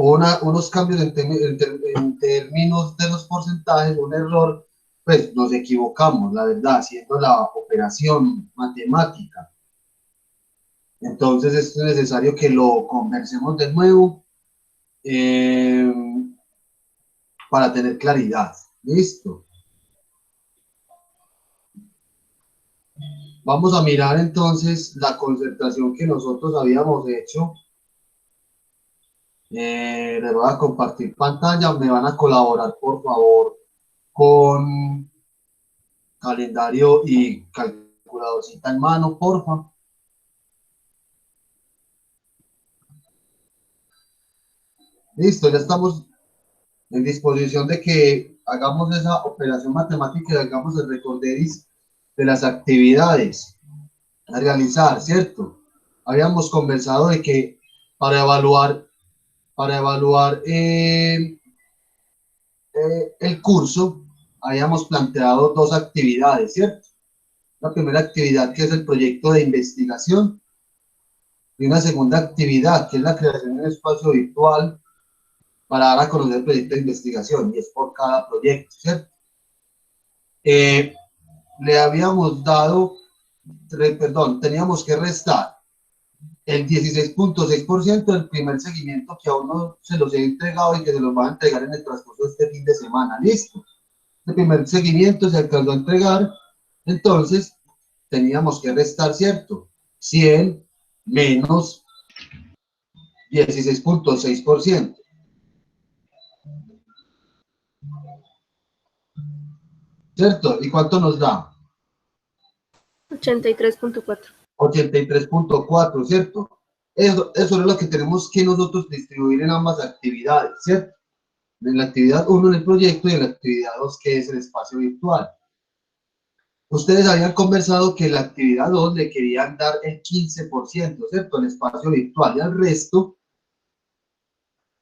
hubo unos cambios en términos de los porcentajes, un error, pues nos equivocamos, la verdad, haciendo la operación matemática. Entonces es necesario que lo conversemos de nuevo para tener claridad. ¿Listo? Vamos a mirar entonces la concentración que nosotros habíamos hecho. Les voy a compartir pantalla, me van a colaborar por favor con calendario y calculadorcita en mano, por favor. Listo, ya estamos en disposición de que hagamos esa operación matemática y hagamos el recorderis de las actividades a realizar, ¿cierto? Habíamos conversado de que para evaluar el curso, habíamos planteado dos actividades, ¿cierto? La primera actividad que es el proyecto de investigación y una segunda actividad que es la creación de un espacio virtual para dar a conocer el proyecto de investigación y es por cada proyecto, ¿cierto? Le habíamos dado, teníamos que restar el 16.6% del primer seguimiento que a uno se los he entregado y que se los van a entregar en el transcurso de este fin de semana. Listo. El primer seguimiento se alcanzó a entregar, entonces teníamos que restar, ¿cierto? 100 menos 16.6%. ¿Cierto? ¿Y cuánto nos da? 83.4. 83.4, ¿cierto? Eso es lo que tenemos que nosotros distribuir en ambas actividades, ¿cierto? En la actividad 1 en el proyecto y en la actividad 2 que es el espacio virtual. Ustedes habían conversado que la actividad 2 le querían dar el 15%, ¿cierto? El espacio virtual y al resto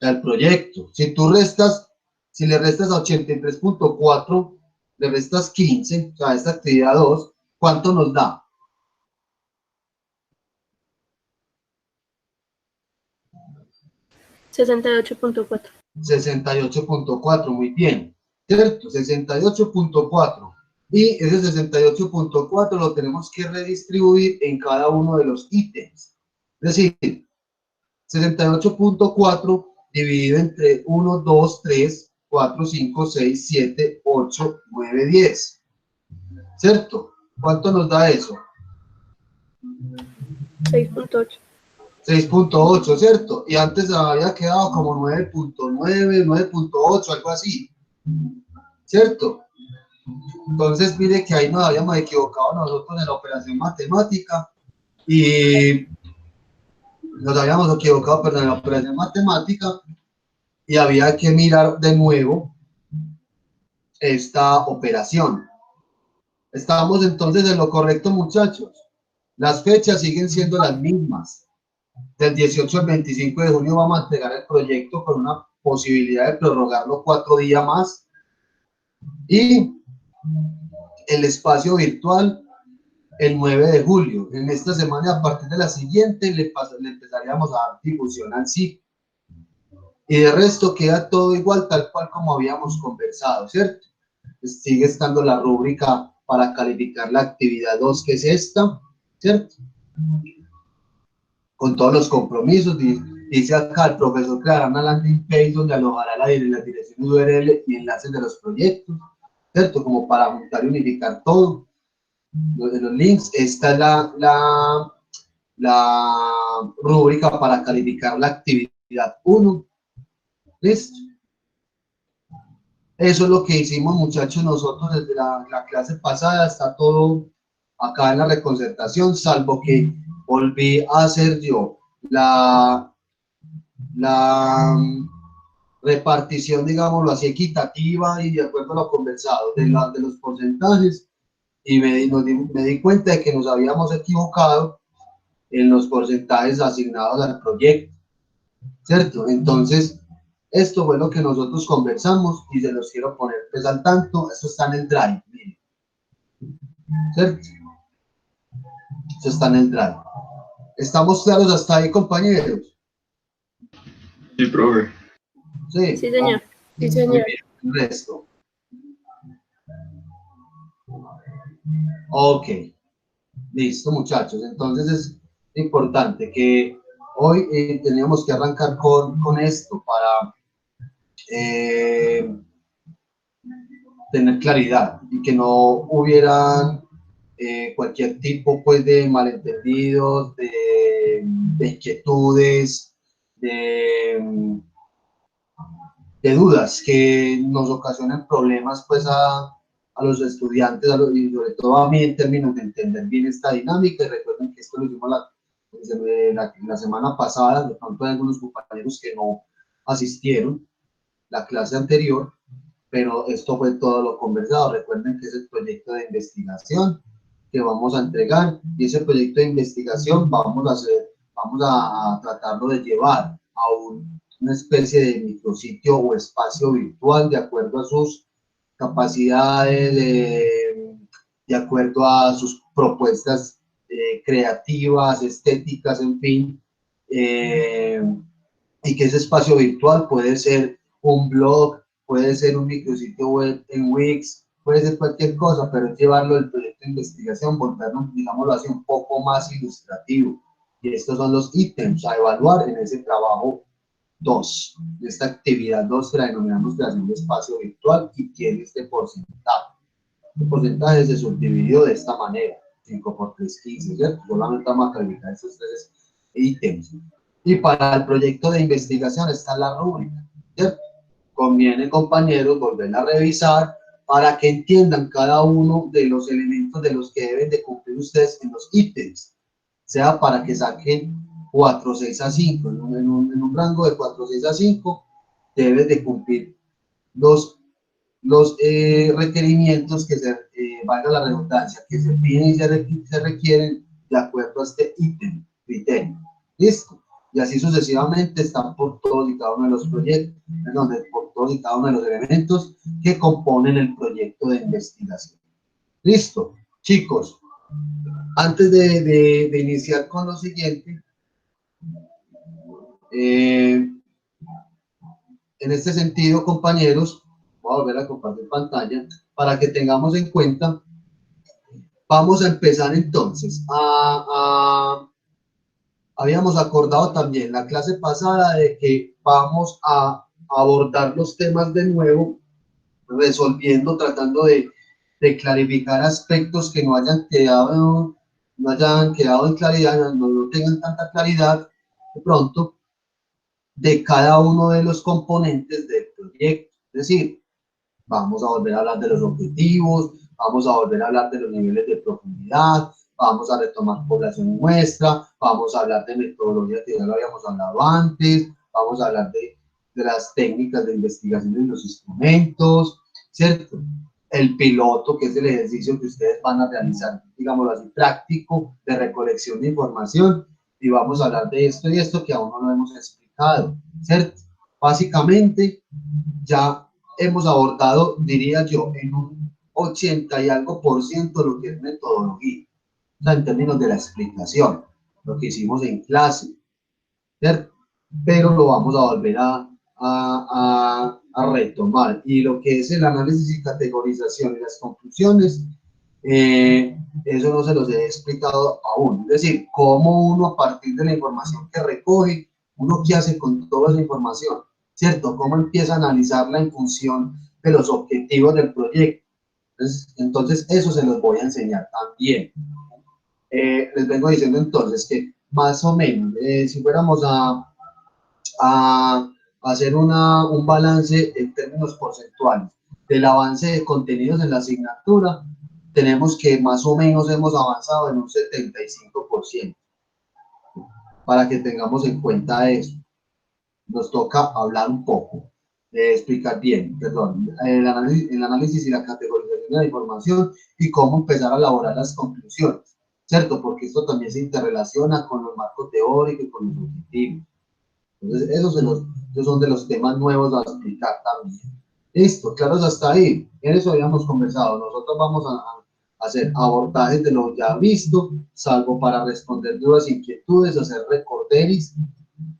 al proyecto. Si le restas a 83.4, le restas 15, o sea, esta actividad 2, ¿cuánto nos da? 68.4. 68.4, muy bien, ¿cierto? 68.4. Y ese 68.4 lo tenemos que redistribuir en cada uno de los ítems. Es decir, 68.4 dividido entre 1, 2, 3, 4, 5, 6, 7, 8, 9, 10. ¿Cierto? ¿Cuánto nos da eso? 6.8. 6.8, ¿cierto? Y antes había quedado como 9.9, 9.8, algo así. ¿Cierto? Entonces, mire que ahí nos habíamos equivocado nosotros en la operación matemática y nos habíamos equivocado, perdón, en la operación matemática y había que mirar de nuevo esta operación. Estamos entonces en lo correcto, muchachos. Las fechas siguen siendo las mismas. Del 18 al 25 de junio vamos a entregar el proyecto con una posibilidad de prorrogarlo 4 días más. Y el espacio virtual el 9 de julio. En esta semana, a partir de la siguiente, le empezaríamos a dar difusión al sí. Y de resto queda todo igual, tal cual como habíamos conversado, ¿cierto? Pues sigue estando la rúbrica para calificar la actividad 2, que es esta, ¿cierto? Con todos los compromisos. Dice acá, el profesor creará una landing page donde alojará la dirección URL y enlaces de los proyectos, ¿cierto? Como para juntar y unificar todo. Los links. Esta es la rúbrica para calificar la actividad 1. ¿Listo? Eso es lo que hicimos, muchachos, nosotros desde la clase pasada. Está todo acá en la reconcertación, salvo que volví a hacer yo la repartición, digámoslo así, equitativa y de acuerdo a lo conversado de los porcentajes, y me di cuenta de que nos habíamos equivocado en los porcentajes asignados al proyecto, ¿cierto? Entonces, esto fue lo que nosotros conversamos y se los quiero poner pues al tanto. Esto está en el Drive, miren, ¿cierto? Esto está en el Drive. ¿Estamos claros hasta ahí, compañeros? Sí, profe. Sí, Sí, señor. Sí, muy señor. bien, el resto. Ok, listo muchachos, entonces es importante que hoy teníamos que arrancar con esto para tener claridad y que no hubieran cualquier tipo pues de malentendidos, de inquietudes, de dudas que nos ocasionan problemas pues a los estudiantes y sobre todo a mí en términos de entender bien esta dinámica. Y recuerden que esto lo hicimos la semana pasada, de pronto hay algunos compañeros que no asistieron la clase anterior, pero esto fue todo lo conversado. Recuerden que es el proyecto de investigación que vamos a entregar y ese proyecto de investigación vamos a tratarlo de llevar a una especie de micrositio o espacio virtual de acuerdo a sus capacidades, de acuerdo a sus propuestas creativas, estéticas, en fin, y que ese espacio virtual puede ser un blog, puede ser un micrositio web en Wix, puede ser cualquier cosa, pero es llevarlo al proyecto de investigación, volverlo, digámoslo así, un poco más ilustrativo. Y estos son los ítems a evaluar en ese trabajo 2, de esta actividad 2 que la denominamos creación de espacio virtual y tiene este porcentaje. El porcentaje se subdividió de esta manera, 5 por 3, 15, ¿cierto? Solamente vamos a calificar esos 3 ítems. Y para el proyecto de investigación está la rúbrica, ¿cierto? Conviene, compañeros, volver a revisar para que entiendan cada uno de los elementos de los que deben de cumplir ustedes en los ítems, sea para que saquen 4, 6 a 5, en un rango de 4, 6 a 5, deben de cumplir los requerimientos que valga la redundancia, que se piden y se requieren de acuerdo a este ítem, criterio. ¿Listo? Y así sucesivamente están por todos y cada uno de los proyectos, por todos y cada uno de los elementos que componen el proyecto de investigación. ¿Listo? Chicos, antes de iniciar con lo siguiente, en este sentido, compañeros, voy a volver a compartir pantalla para que tengamos en cuenta. Vamos a empezar entonces. Habíamos acordado también la clase pasada de que vamos a abordar los temas de nuevo, resolviendo, tratando de clarificar aspectos que no hayan quedado en claridad, no tengan tanta claridad de pronto de cada uno de los componentes del proyecto. Es decir, vamos a volver a hablar de los objetivos, vamos a volver a hablar de los niveles de profundidad, vamos a retomar población y muestra, vamos a hablar de metodología que ya lo habíamos hablado antes, vamos a hablar de las técnicas de investigación de los instrumentos, ¿cierto? El piloto, que es el ejercicio que ustedes van a realizar, digámoslo así, práctico, de recolección de información, y vamos a hablar de esto y esto que aún no lo hemos explicado, ¿cierto? Básicamente, ya hemos abordado, diría yo, en un 80 y algo por ciento lo que es metodología, o sea, en términos de la explicación, lo que hicimos en clase, ¿cierto? Pero lo vamos a volver a retomar. Y lo que es el análisis y categorización y las conclusiones, eso no se los he explicado aún. Es decir, cómo uno a partir de la información que recoge, uno qué hace con toda esa información, ¿cierto? Cómo empieza a analizarla en función de los objetivos del proyecto. Entonces eso se los voy a enseñar también. Les vengo diciendo entonces que más o menos, si fuéramos a hacer un balance en términos porcentuales del avance de contenidos en la asignatura, tenemos que más o menos hemos avanzado en un 75%. Para que tengamos en cuenta eso, nos toca hablar un poco, explicar bien, perdón, el análisis y la categorización de la información y cómo empezar a elaborar las conclusiones, ¿cierto? Porque esto también se interrelaciona con los marcos teóricos y con los objetivos. Entonces, esos son de los temas nuevos a explicar también. Listo, claros hasta ahí. En eso habíamos conversado. Nosotros vamos a hacer abordajes de lo ya visto, salvo para responder dudas, inquietudes, hacer recorderis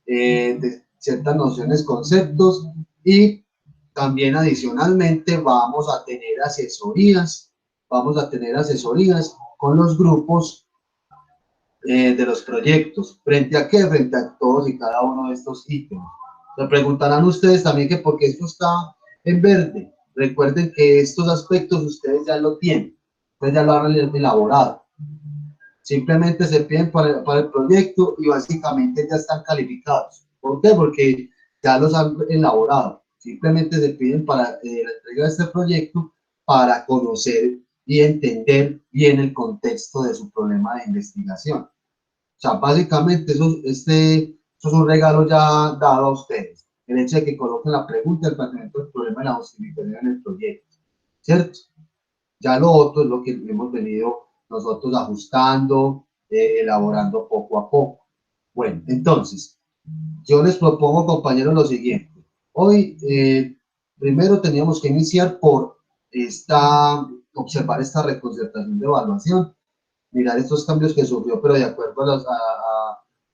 de ciertas nociones, conceptos Y también adicionalmente vamos a tener asesorías con los grupos de los proyectos. ¿Frente a qué? Frente a todos y cada uno de estos ítems. Se preguntarán ustedes también que por qué esto está en verde. Recuerden que estos aspectos ustedes ya lo tienen, ustedes ya lo han elaborado. Simplemente se piden para el proyecto y básicamente ya están calificados. ¿Por qué? Porque ya los han elaborado. Simplemente se piden para la entrega de este proyecto para conocer y entender bien el contexto de su problema de investigación. O sea, básicamente eso es un regalo ya dado a ustedes. El hecho de que coloquen la pregunta, el planteamiento del problema y la justificación en el proyecto. ¿Cierto? Ya lo otro es lo que hemos venido nosotros ajustando, elaborando poco a poco. Bueno, entonces, yo les propongo, compañeros, lo siguiente. Hoy, primero teníamos que iniciar por observar esta reconcertación de evaluación, mirar estos cambios que sufrió, pero de acuerdo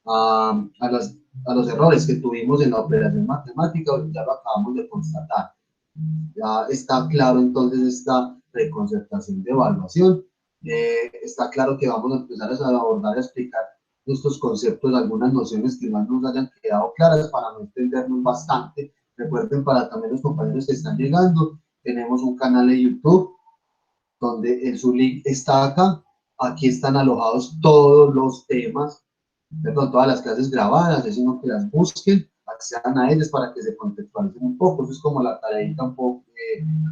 a los errores que tuvimos en la operación matemática, ya lo acabamos de constatar. Ya está claro entonces esta reconcertación de evaluación. Está claro que vamos a empezar a abordar, a explicar estos conceptos, algunas nociones que más nos hayan quedado claras para no entendernos bastante. Recuerden, para también los compañeros que están llegando, tenemos un canal de YouTube donde su link está acá. Aquí están alojados todos los temas, perdón, todas las clases grabadas, es sino que las busquen, accedan a ellas para que se contextualicen un poco. Eso es como la tareita un poco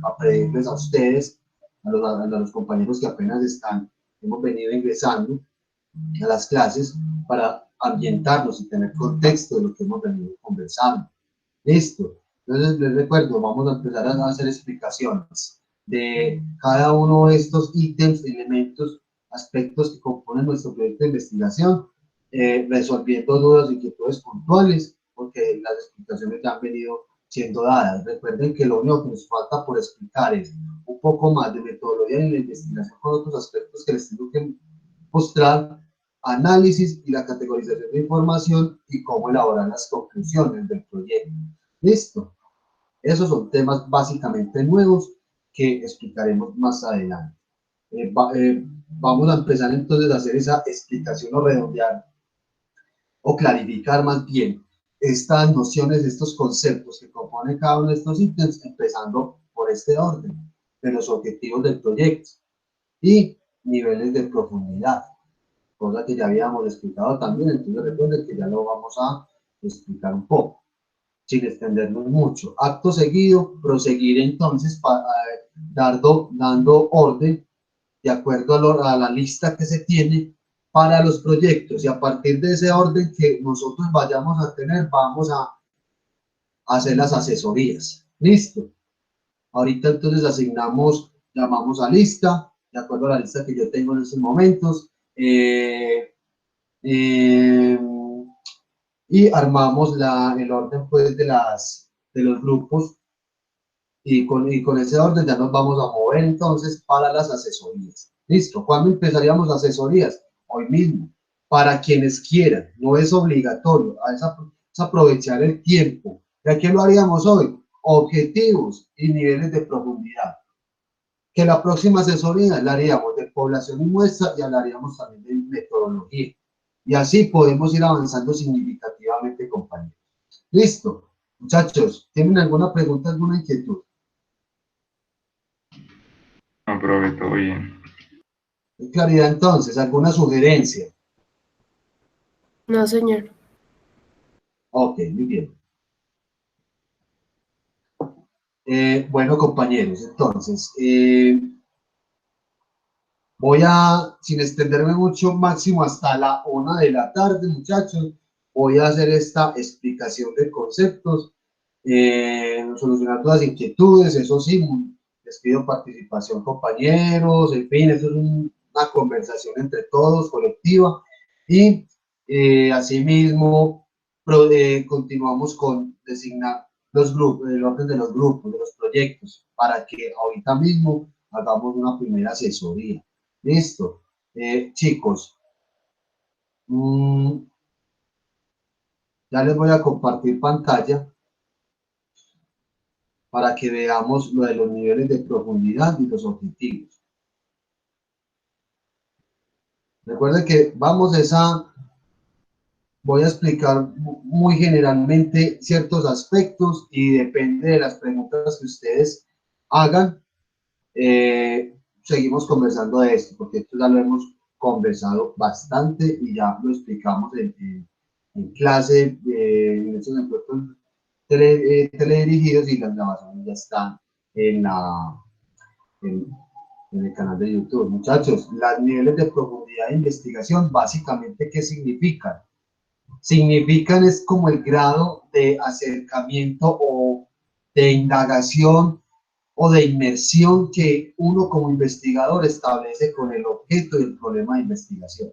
a pedirles a ustedes, a los compañeros que apenas hemos venido ingresando a las clases para ambientarnos y tener contexto de lo que hemos venido conversando. Listo. Entonces les recuerdo, vamos a empezar a hacer explicaciones de cada uno de estos ítems, elementos, aspectos que componen nuestro proyecto de investigación, resolviendo dudas y inquietudes puntuales, porque las explicaciones ya han venido siendo dadas. Recuerden que lo único que nos falta por explicar es un poco más de metodología en la investigación con otros aspectos que les tengo que mostrar, análisis y la categorización de información y cómo elaborar las conclusiones del proyecto. Listo. Esos son temas básicamente nuevos que explicaremos más adelante. Vamos a empezar entonces a hacer esa explicación o redondear o clarificar más bien estas nociones, estos conceptos que componen cada uno de estos ítems, empezando por este orden de los objetivos del proyecto y niveles de profundidad, cosa que ya habíamos explicado también. Entonces recuerden que ya lo vamos a explicar un poco sin extendernos mucho. Acto seguido, proseguir entonces dando orden de acuerdo a la lista que se tiene para los proyectos, y a partir de ese orden que nosotros vayamos a tener, vamos a hacer las asesorías. Listo. Ahorita entonces llamamos a lista, de acuerdo a la lista que yo tengo en estos momentos, y armamos el orden pues de los grupos, y con ese orden ya nos vamos a mover entonces para las asesorías. Listo. ¿Cuándo empezaríamos asesorías? Hoy mismo. Para quienes quieran, no es obligatorio, es aprovechar el tiempo. ¿Ya qué lo haríamos hoy? Objetivos y niveles de profundidad. Que la próxima asesoría la haríamos de población y muestra y hablaríamos también de metodología. Y así podemos ir avanzando significativamente, compañeros. Listo. Muchachos, ¿tienen alguna pregunta, alguna inquietud? No, profe, todo bien. Claridad, entonces, ¿alguna sugerencia? No, señor. Ok, muy bien. Bueno, compañeros, entonces, sin extenderme mucho, máximo hasta la 1 de la tarde, muchachos, voy a hacer esta explicación de conceptos, solucionar todas las inquietudes. Eso sí, les pido participación, compañeros, en fin, eso es una conversación entre todos, colectiva, y asimismo continuamos con designar los grupos, el orden de los grupos, de los proyectos, para que ahorita mismo hagamos una primera asesoría. Listo. Chicos, ya les voy a compartir pantalla. para que veamos lo de los niveles de profundidad y los objetivos. Recuerden que voy a explicar muy generalmente ciertos aspectos y depende de las preguntas que ustedes hagan, seguimos conversando de esto, porque esto ya lo hemos conversado bastante y ya lo explicamos en clase, en estos encuentros teledirigidos, y las grabaciones ya están en, en, en el canal de YouTube. Muchachos, los niveles de profundidad de investigación, básicamente, ¿qué significan? Significan es como el grado de acercamiento o de indagación o de inmersión que uno como investigador establece con el objeto y el problema de investigación.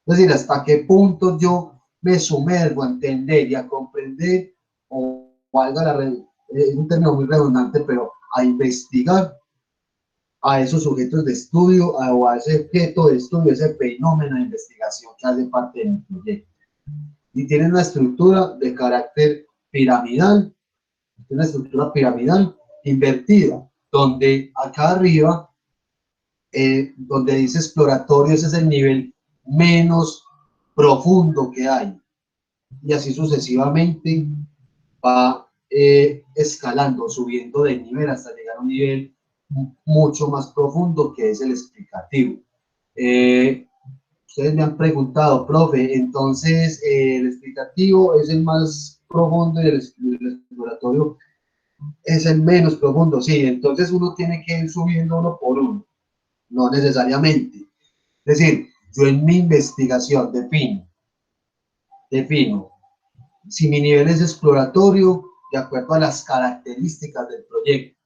Es decir, hasta qué punto yo me sumergo a entender y a comprender, o valga es un término muy redundante, pero a investigar a esos sujetos de estudio o a ese objeto de estudio, ese fenómeno de investigación que hace parte de mi proyecto. Y tiene una estructura de carácter piramidal, una estructura piramidal invertida, donde acá arriba, donde dice exploratorio, ese es el nivel menos profundo que hay, y así sucesivamente va escalando, subiendo de nivel hasta llegar a un nivel mucho más profundo, que es el explicativo. Ustedes me han preguntado, profe, entonces el explicativo es el más profundo y el exploratorio es el menos profundo. Sí, entonces uno tiene que ir subiendo uno por uno, no necesariamente. Es decir, yo en mi investigación defino si mi nivel es exploratorio de acuerdo a las características del proyecto,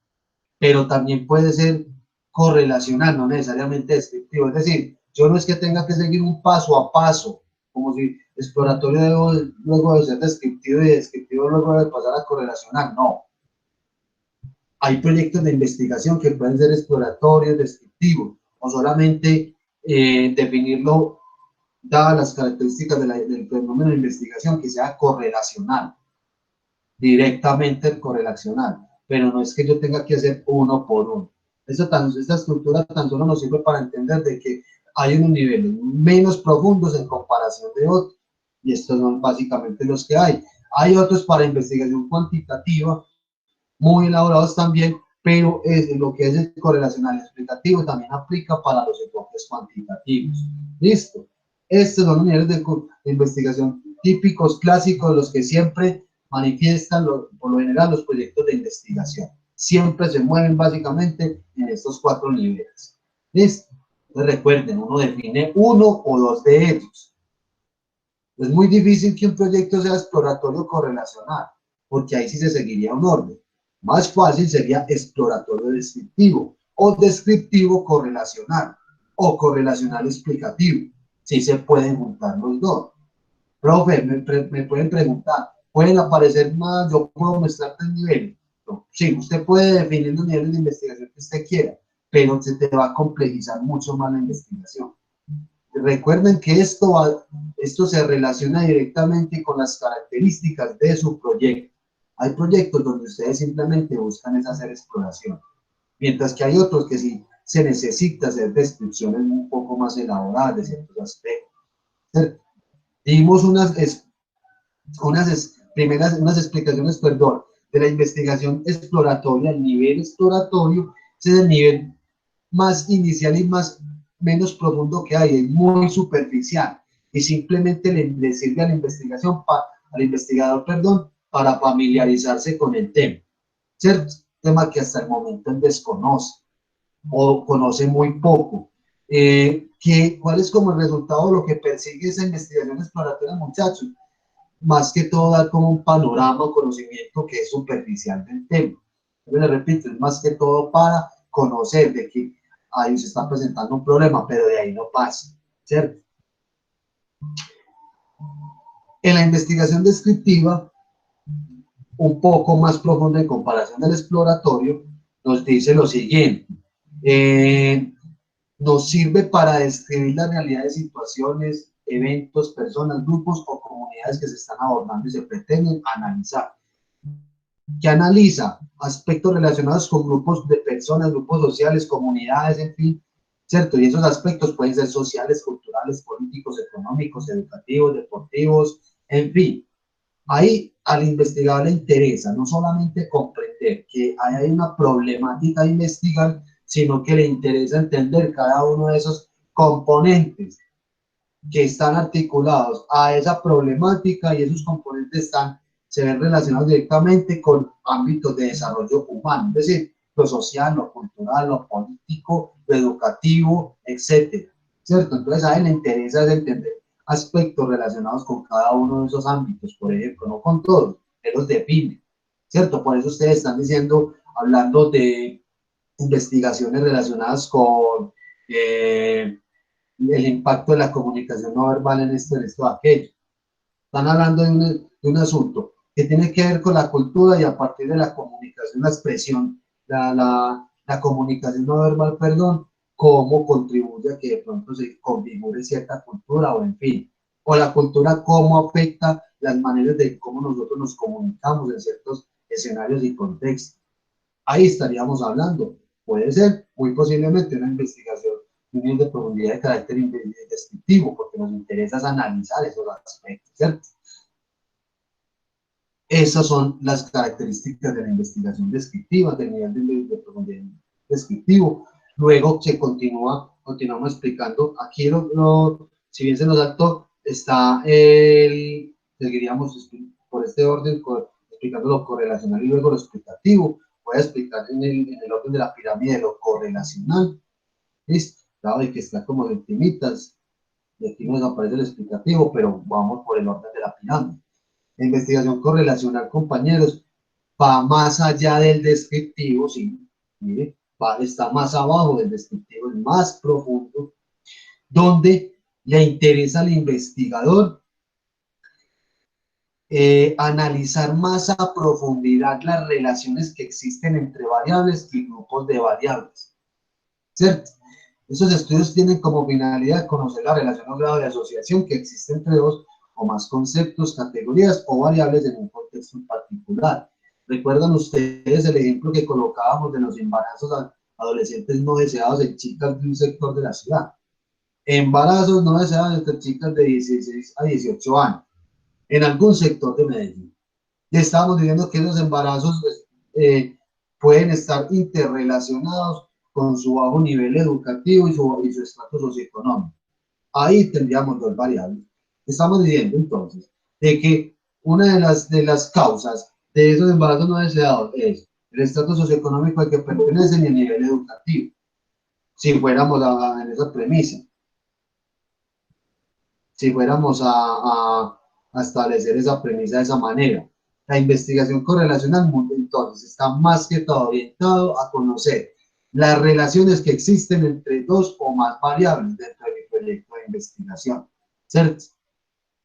pero también puede ser correlacional, no necesariamente descriptivo. Es decir, yo no es que tenga que seguir un paso a paso, como si exploratorio luego de ser descriptivo y descriptivo luego de pasar a correlacional. No. Hay proyectos de investigación que pueden ser exploratorios, descriptivos, o solamente definirlo dadas las características del fenómeno de investigación, que sea correlacional, directamente correlacional, pero no es que yo tenga que hacer uno por uno. Esta estructura tan solo nos sirve para entender de que hay unos niveles menos profundos en comparación de otros, y estos son básicamente los que hay. Hay otros para investigación cuantitativa, muy elaborados también, pero lo que es el correlacional explicativo también aplica para los enfoques cuantitativos. ¿Listo? Estos son los niveles de investigación típicos, clásicos, los que siempre manifiestan, por lo general, los proyectos de investigación. Siempre se mueven básicamente en estos 4 niveles. ¿Listo? Entonces recuerden, uno define uno o dos de ellos. Es muy difícil que un proyecto sea exploratorio correlacional, porque ahí sí se seguiría un orden. Más fácil sería exploratorio descriptivo, o descriptivo correlacional, o correlacional explicativo. Sí se pueden juntar los dos. Profe, me pueden preguntar, ¿pueden aparecer más? ¿Yo puedo mostrar 3 niveles? No. Sí, usted puede definir los niveles de investigación que usted quiera, pero se te va a complejizar mucho más la investigación. Recuerden que esto se relaciona directamente con las características de su proyecto. Hay proyectos donde ustedes simplemente buscan es hacer exploración, mientras que hay otros que sí se necesita hacer descripciones un poco más elaboradas de ciertos aspectos. Dimos unas explicaciones, perdón, de la investigación exploratoria. El nivel exploratorio es el nivel más inicial y menos profundo que hay, es muy superficial y simplemente le sirve a la al investigador, perdón, para familiarizarse con el tema, ¿cierto? Tema que hasta el momento él desconoce o conoce muy poco. ¿Cuál es como el resultado de lo que persigue esa investigación exploratoria, muchachos? Más que todo dar como un panorama o conocimiento que es superficial del tema. Yo le repito, es más que todo para conocer de que ahí se está presentando un problema, pero de ahí no pasa, ¿cierto? En la investigación descriptiva, un poco más profunda en comparación del exploratorio, nos dice lo siguiente. Nos sirve para describir la realidad de situaciones, eventos, personas, grupos o comunidades que se están abordando y se pretenden analizar. que analiza aspectos relacionados con grupos de personas, grupos sociales, comunidades, en fin, ¿cierto? Y esos aspectos pueden ser sociales, culturales, políticos, económicos, educativos, deportivos, en fin. Ahí al investigador le interesa no solamente comprender que hay una problemática a investigar, sino que le interesa entender cada uno de esos componentes que están articulados a esa problemática, y esos componentes se ven relacionados directamente con ámbitos de desarrollo humano, es decir, lo social, lo cultural, lo político, lo educativo, etcétera, ¿cierto? Entonces a él le interesa entender aspectos relacionados con cada uno de esos ámbitos, por ejemplo, no con todos, él los define, ¿cierto? Por eso ustedes están diciendo, hablando de investigaciones relacionadas con el impacto de la comunicación no verbal en esto, aquello. Están hablando de un asunto que tiene que ver con la cultura, y a partir de la comunicación, la expresión, la comunicación no verbal, perdón, cómo contribuye a que de pronto se configure cierta cultura, o en fin, o la cultura cómo afecta las maneras de cómo nosotros nos comunicamos en ciertos escenarios y contextos. Ahí estaríamos hablando. Puede ser, muy posiblemente, una investigación un nivel de profundidad de carácter descriptivo, porque nos interesa analizar esos aspectos, ¿cierto? Esas son las características de la investigación descriptiva, del nivel de profundidad descriptivo. Luego se continuamos explicando, aquí si bien se nos saltó, está seguiríamos por este orden, explicando lo correlacional y luego lo explicativo. Voy a explicar en el orden de la pirámide lo correlacional, ¿listo? Dado de que está como de timitas, y aquí nos aparece el explicativo, pero vamos por el orden de la pirámide. La investigación correlacional, compañeros, va más allá del descriptivo, sí, mire, está más abajo del descriptivo, es más profundo, donde le interesa al investigador analizar más a profundidad las relaciones que existen entre variables y grupos de variables, ¿cierto? Estos estudios tienen como finalidad conocer la relación o grado de asociación que existe entre dos o más conceptos, categorías o variables en un contexto en particular. ¿Recuerdan ustedes el ejemplo que colocábamos de los embarazos adolescentes no deseados en chicas de un sector de la ciudad? Embarazos no deseados entre chicas de 16 a 18 años, en algún sector de Medellín. Y estábamos diciendo que esos embarazos pueden estar interrelacionados con su bajo nivel educativo y su estatus socioeconómico. Ahí tendríamos dos variables. Estamos diciendo entonces de que una de las causas de esos embarazos no deseados es el estatus socioeconómico al que pertenecen y el nivel educativo. Si fuéramos en esa premisa, si fuéramos a establecer esa premisa de esa manera. La investigación correlacional, entonces, está más que todo orientado a conocer las relaciones que existen entre dos o más variables dentro de mi proyecto de investigación, ¿cierto?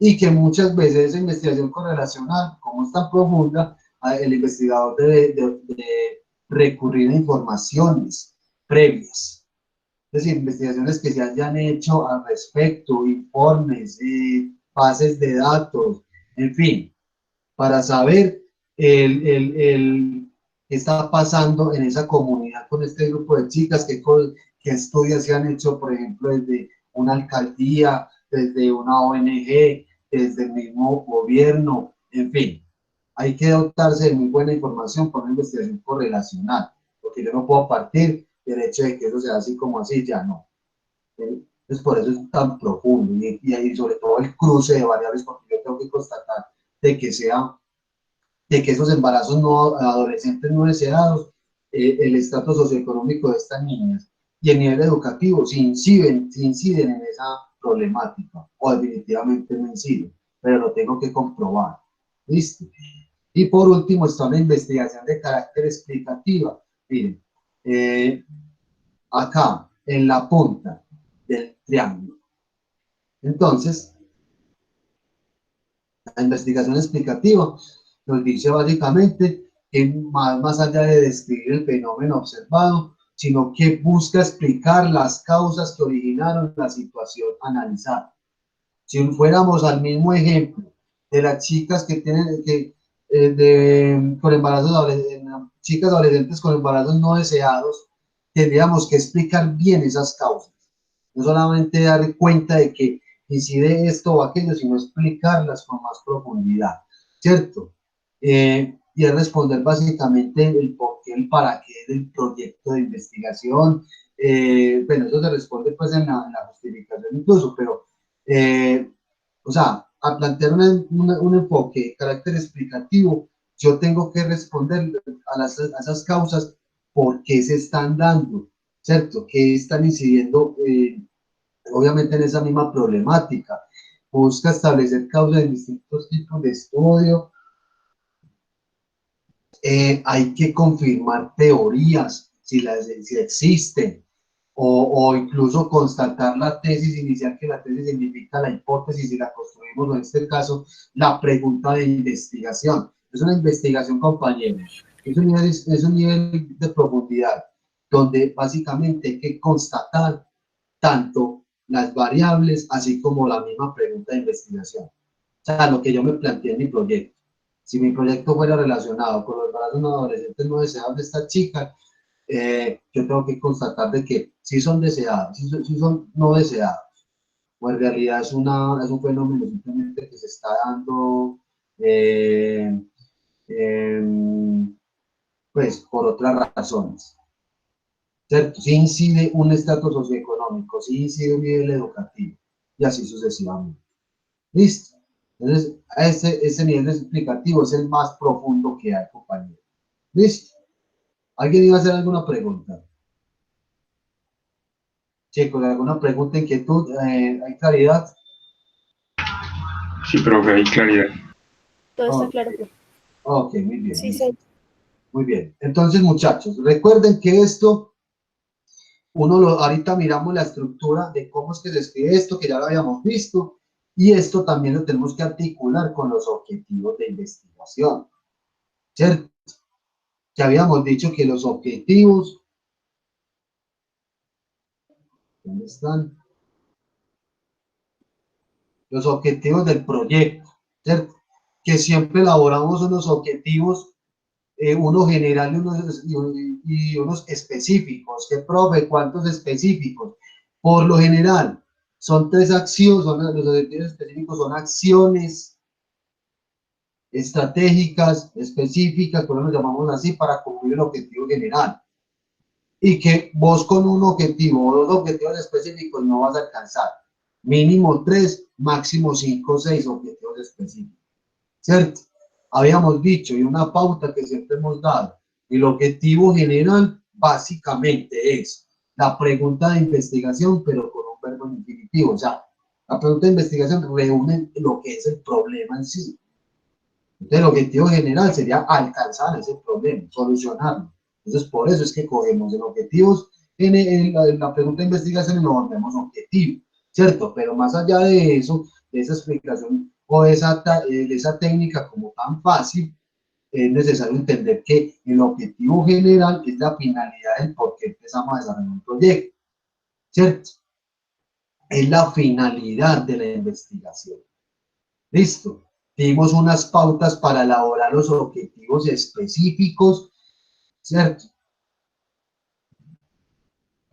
Y que muchas veces esa investigación correlacional, como es tan profunda, el investigador debe recurrir a informaciones previas. Es decir, investigaciones que se hayan hecho al respecto, informes, bases de datos, en fin, para saber qué está pasando en esa comunidad con este grupo de chicas, qué estudios se han hecho, por ejemplo, desde una alcaldía, desde una ONG, desde el mismo gobierno, en fin. Hay que dotarse de muy buena información para una investigación correlacional, porque yo no puedo partir del hecho de que eso sea así como así, ya no. Entonces, por eso es tan profundo, y sobre todo el cruce de variables, porque yo tengo que constatar de que esos embarazos no adolescentes no deseados, el estatus socioeconómico de estas niñas y el nivel educativo, si inciden en esa problemática, o definitivamente no inciden, pero lo tengo que comprobar. ¿Listo? Y por último está una investigación de carácter explicativa. Miren, acá en la punta del triángulo. Entonces, la investigación explicativa nos dice básicamente que más allá de describir el fenómeno observado, sino que busca explicar las causas que originaron la situación analizada. Si fuéramos al mismo ejemplo de las chicas que con embarazos chicas adolescentes con embarazos no deseados, tendríamos que explicar bien esas causas. No solamente dar cuenta de que incide esto o aquello, sino explicarlas con más profundidad, ¿cierto? Y es responder básicamente el por qué, el para qué del proyecto de investigación. Bueno, eso se responde pues en la justificación incluso, pero, o sea, a plantear un enfoque de carácter explicativo, yo tengo que responder a esas causas, por qué se están dando, ¿cierto? ¿Qué están incidiendo, obviamente, en esa misma problemática? Busca establecer causas en distintos tipos de estudio. Hay que confirmar teorías, si existen, o incluso constatar la tesis inicial, que la tesis significa la hipótesis y la construimos, o en este caso, la pregunta de investigación. Es una investigación, compañeros, es un nivel de profundidad, donde básicamente hay que constatar tanto las variables, así como la misma pregunta de investigación. O sea, lo que yo me planteé en mi proyecto. Si mi proyecto fuera relacionado con los embarazos no adolescentes no deseados de esta chica, yo tengo que constatar de que sí son deseados, sí son no deseados, o en realidad es un fenómeno simplemente que se está dando, eh, pues por otras razones, ¿cierto? Sí incide un estatus socioeconómico, sí incide un nivel educativo, y así sucesivamente. ¿Listo? Entonces, ese nivel explicativo es el más profundo que hay, compañero. ¿Listo? ¿Alguien iba a hacer alguna pregunta? Chicos, ¿alguna pregunta, inquietud? ¿Hay claridad? Sí, profe, hay claridad. Todo está Oh, claro, profe. ok, muy bien, Sí, listo. sí. Muy bien. Entonces, muchachos, recuerden que esto, ahorita miramos la estructura de cómo es que se escribe esto, que ya lo habíamos visto, y esto también lo tenemos que articular con los objetivos de investigación, ¿cierto? Ya habíamos dicho que los objetivos, ¿dónde están? Los objetivos del proyecto, ¿cierto? Que siempre elaboramos unos objetivos, uno general y unos específicos. ¿Qué, profe? ¿Cuántos específicos? Por lo general, son tres acciones, los objetivos específicos son acciones estratégicas, específicas, por eso lo llamamos así, para cumplir el objetivo general. Y que vos con un objetivo o dos objetivos específicos no vas a alcanzar. Mínimo 3, máximo 5 o 6 objetivos específicos, ¿cierto? Habíamos dicho, y una pauta que siempre hemos dado, el objetivo general básicamente es la pregunta de investigación, pero con un verbo infinitivo. O sea, la pregunta de investigación reúne lo que es el problema en sí. Entonces, el objetivo general sería alcanzar ese problema, solucionarlo. Entonces, por eso es que cogemos el objetivo en la pregunta de investigación y lo volvemos objetivo, ¿cierto? Pero más allá de eso, de esa explicación o de esa técnica como tan fácil, es necesario entender que el objetivo general es la finalidad del por qué empezamos a desarrollar un proyecto, ¿cierto? Es la finalidad de la investigación. Listo. Dimos unas pautas para elaborar los objetivos específicos, ¿cierto?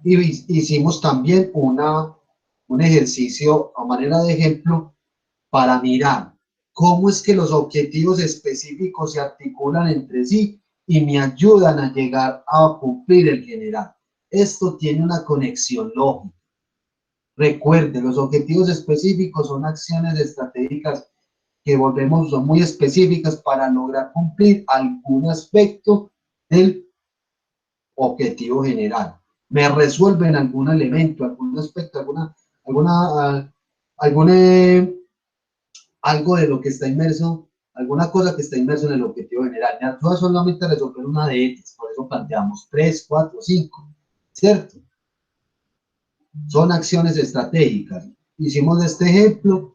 Y hicimos también un ejercicio a manera de ejemplo para mirar cómo es que los objetivos específicos se articulan entre sí y me ayudan a llegar a cumplir el general. Esto tiene una conexión lógica. Recuerde, los objetivos específicos son acciones estratégicas que volvemos, son muy específicas para lograr cumplir algún aspecto del objetivo general. Me resuelven algún elemento, algún aspecto, algún, algo de lo que está inmerso, alguna cosa que está inmerso en el objetivo general. Me ayuda solamente a resolver una de ellas, por eso planteamos 3, 4, 5, ¿cierto? Son acciones estratégicas. Hicimos este ejemplo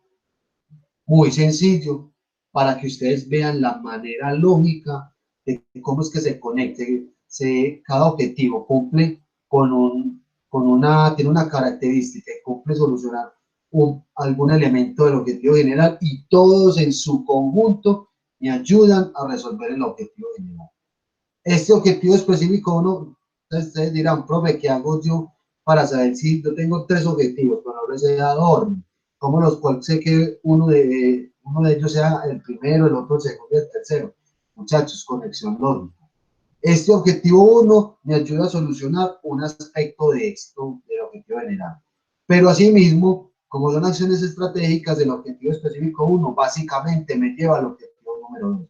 muy sencillo para que ustedes vean la manera lógica de cómo es que se conecte. Cada objetivo cumple tiene una característica, cumple solucionar algún elemento del objetivo general y todos en su conjunto me ayudan a resolver el objetivo general. Este objetivo específico 1, ustedes dirán, profe, ¿qué hago yo para saber si yo tengo 3 objetivos, pero no les he dado orden? ¿Cómo los cuales sé que uno de ellos sea el primero, el otro el segundo y el tercero? Muchachos, conexión lógica. Este objetivo 1 me ayuda a solucionar un aspecto de esto, del objetivo general. Pero asimismo, como son acciones estratégicas, el objetivo específico 1 básicamente me lleva al objetivo número 2.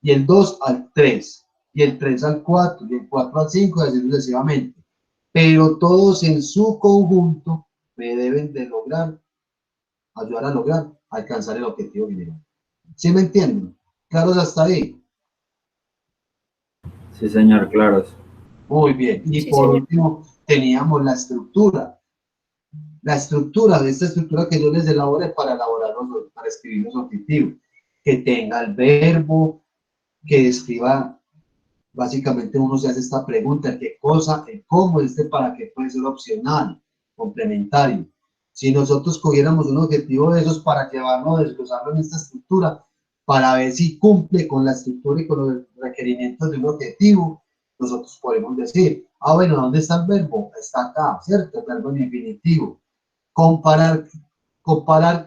Y el 2 al 3, y el 3 al 4, y el 4 al 5, y así sucesivamente. Pero todos en su conjunto me deben de lograr, ayudar a lograr, alcanzar el objetivo general. ¿Sí me entienden? ¿Claros hasta ahí? Sí, señor, claros. Muy bien. Y Sí, por señor. último, teníamos la estructura. La estructura, de esta estructura que yo les elaboré para para escribir los objetivos. Que tenga el verbo, que describa, básicamente uno se hace esta pregunta, el qué cosa, el cómo, para qué puede ser opcional, complementario. Si nosotros cogiéramos un objetivo de esos para llevarlo, desglosarlo en esta estructura, para ver si cumple con la estructura y con los requerimientos de un objetivo, nosotros podemos decir, ah, bueno, ¿dónde está el verbo? Está acá, ¿cierto? El verbo en infinitivo. Comparar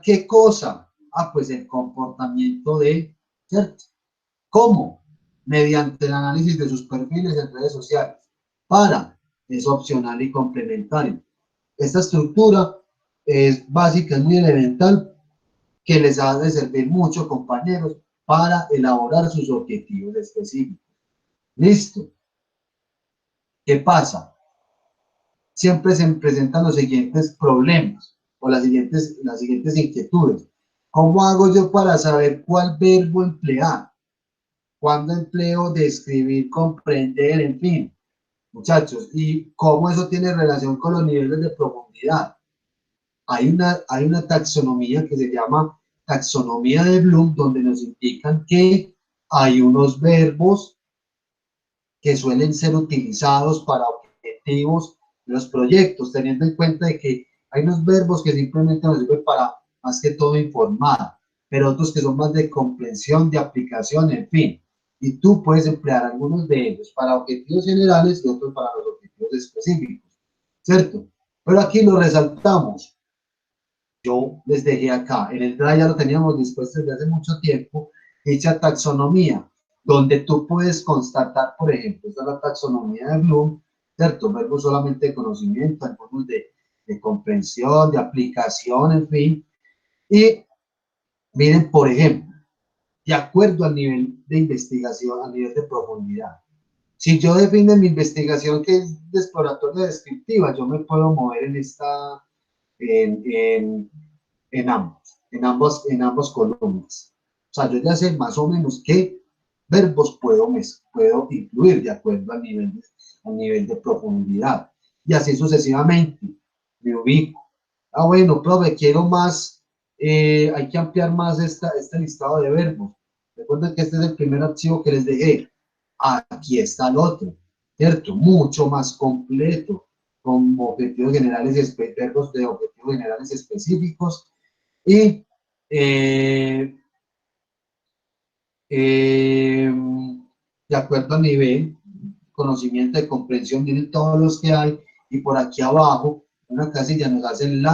qué cosa, ah, pues el comportamiento de, ¿cierto? ¿Cómo? Mediante el análisis de sus perfiles en redes sociales. Es opcional y complementario. Esta estructura es básica, es muy elemental, que les ha de servir mucho, compañeros, para elaborar sus objetivos específicos. ¿Listo? ¿Qué pasa? Siempre se presentan los siguientes problemas o las siguientes inquietudes. ¿Cómo hago yo para saber cuál verbo emplear? ¿Cuándo empleo describir, comprender, en fin? Muchachos, ¿y cómo eso tiene relación con los niveles de profundidad? Hay una taxonomía que se llama taxonomía de Bloom, donde nos indican que hay unos verbos que suelen ser utilizados para objetivos de los proyectos, teniendo en cuenta de que hay unos verbos que simplemente nos sirven para, más que todo, informar, pero otros que son más de comprensión, de aplicación, en fin. Y tú puedes emplear algunos de ellos para objetivos generales y otros para los objetivos específicos, ¿cierto? Pero aquí lo resaltamos. Yo les dejé acá, en el Drive ya lo teníamos dispuesto desde hace mucho tiempo, dicha taxonomía, donde tú puedes constatar, por ejemplo, esta es la taxonomía de Bloom, ¿cierto? Verbos solamente de conocimiento, algunos de comprensión, de aplicación, en fin. Y miren, por ejemplo, de acuerdo al nivel de investigación, al nivel de profundidad. Si yo defino mi investigación que es de exploratoria descriptiva, yo me puedo mover en, en, en ambas columnas. O sea, yo ya sé más o menos qué verbos puedo incluir de acuerdo al nivel de profundidad. Y así sucesivamente me ubico. Ah, bueno, profe, quiero más, hay que ampliar más este listado de verbos. Recuerden que este es el primer archivo que les dejé. Aquí está el otro, ¿cierto? Mucho más completo, con objetivos generales y verbos de objetivos generales específicos y de acuerdo al nivel, conocimiento de comprensión, miren todos los que hay, y por aquí abajo, una casilla nos hacen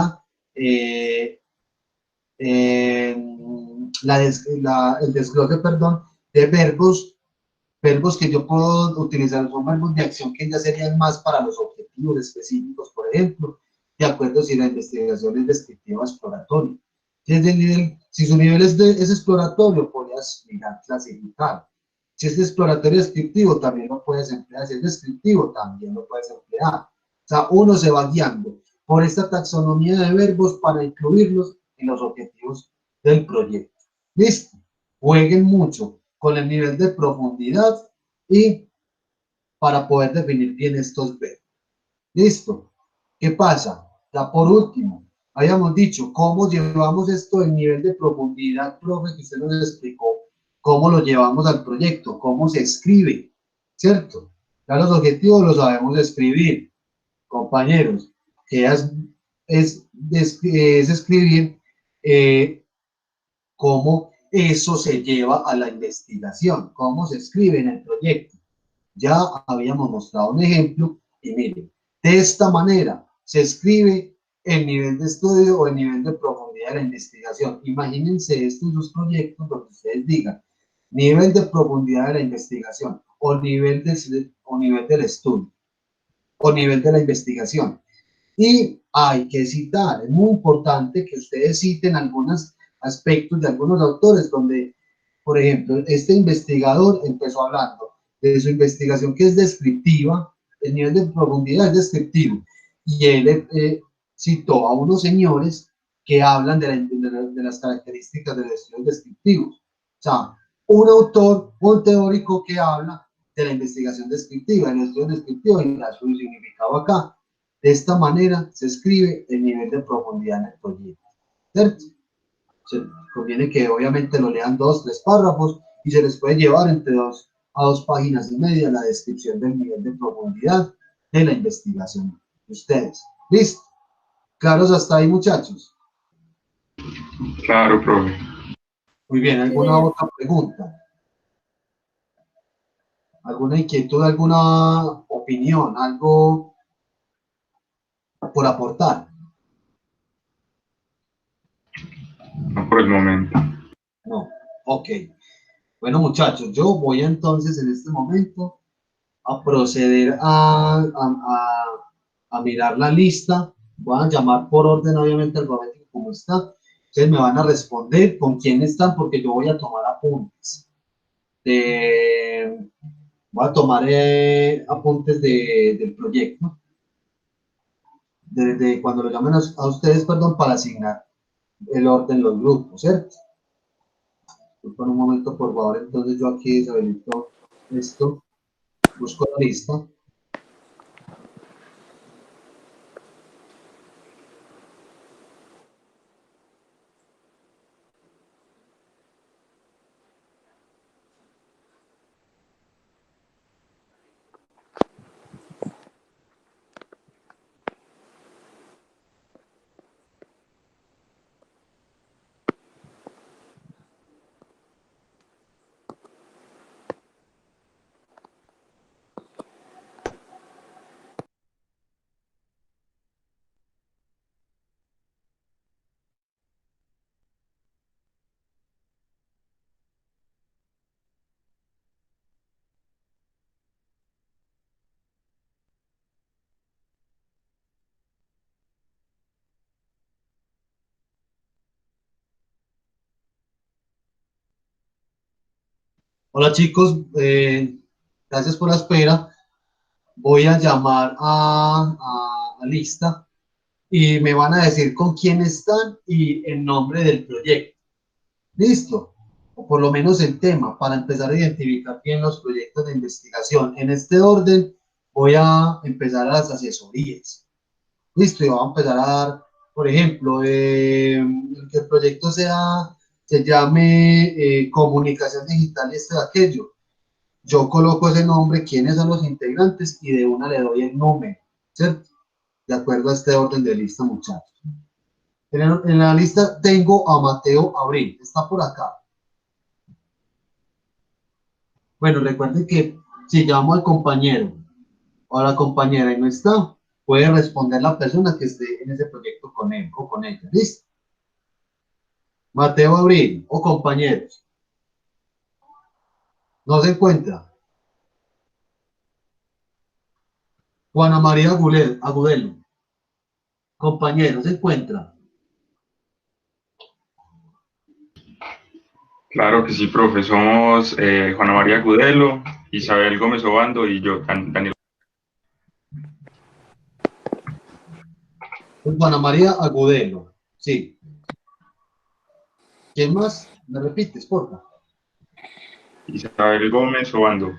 el desglose, perdón, de verbos que yo puedo utilizar, son verbos de acción que ya serían más para los objetivos específicos, por ejemplo, de acuerdo si la investigación es descriptiva o exploratoria. Si su nivel es exploratorio, podrías mirar clasificar. Si es exploratorio descriptivo, también lo puedes emplear. Si es descriptivo, también lo puedes emplear. O sea, uno se va guiando por esta taxonomía de verbos para incluirlos en los objetivos del proyecto. ¿Listo? Jueguen mucho con el nivel de profundidad y para poder definir bien estos verbos. ¿Listo? ¿Qué pasa? Ya por último, habíamos dicho cómo llevamos esto en nivel de profundidad, profe, que usted nos explicó, cómo lo llevamos al proyecto, cómo se escribe, ¿cierto? Ya los objetivos los sabemos escribir, compañeros, que es escribir cómo eso se lleva a la investigación. ¿Cómo se escribe en el proyecto? Ya habíamos mostrado un ejemplo y miren, de esta manera se escribe el nivel de estudio o el nivel de profundidad de la investigación. Imagínense estos dos proyectos donde ustedes digan nivel de profundidad de la investigación o nivel del estudio o nivel de la investigación. Y hay que citar, es muy importante que ustedes citen algunos aspectos de algunos autores donde, por ejemplo, este investigador empezó hablando de su investigación que es descriptiva, el nivel de profundidad es descriptivo, y él citó a unos señores que hablan de las características del estudio descriptivo. O sea, un autor, un teórico que habla de la investigación descriptiva, el estudio descriptivo y da su significado acá. De esta manera se escribe el nivel de profundidad en el proyecto, ¿cierto? Se conviene que obviamente lo lean 2, 3 párrafos y se les puede llevar entre 2 a 2 páginas y media la descripción del nivel de profundidad de la investigación de ustedes. ¿Listo? ¿Claros hasta ahí, muchachos? Claro, profe. Muy bien, Sí, ¿alguna señor. otra pregunta? ¿Alguna inquietud, alguna opinión, algo por aportar? No por el momento. No. Ok. Bueno, muchachos, yo voy entonces en este momento a proceder a mirar la lista. Voy a llamar por orden, obviamente, alfabético como está. Ustedes me van a responder con quién están, porque yo voy a tomar apuntes. Voy a tomar apuntes del proyecto. De cuando lo llamen a ustedes, perdón, para asignar el orden, los grupos, ¿cierto? Por un momento, por favor, entonces yo aquí deshabilito esto, busco la lista. Hola chicos, gracias por la espera. Voy a llamar a lista y me van a decir con quién están y el nombre del proyecto. ¿Listo? O por lo menos el tema, para empezar a identificar bien los proyectos de investigación. En este orden voy a empezar a las asesorías. ¿Listo? Y vamos a empezar a dar, por ejemplo, que el proyecto se llame comunicación digital y esto y aquello. Yo coloco ese nombre, quiénes son los integrantes y de una le doy el número, ¿cierto? De acuerdo a este orden de lista, muchachos. En la lista tengo a Mateo Abril, está por acá. Bueno, recuerden que si llamo al compañero o a la compañera y no está, puede responder la persona que esté en ese proyecto con él o con ella, ¿listo? Mateo Abril o compañeros. No se encuentra. Juana María Agudelo. Compañero, se encuentra. Claro que sí, profe. Somos Juana María Gudelo, Isabel Gómez Obando y yo, Daniel. Juana María Agudelo. Sí. ¿Quién más? ¿Me repites, por favor? Isabel Gómez Obando.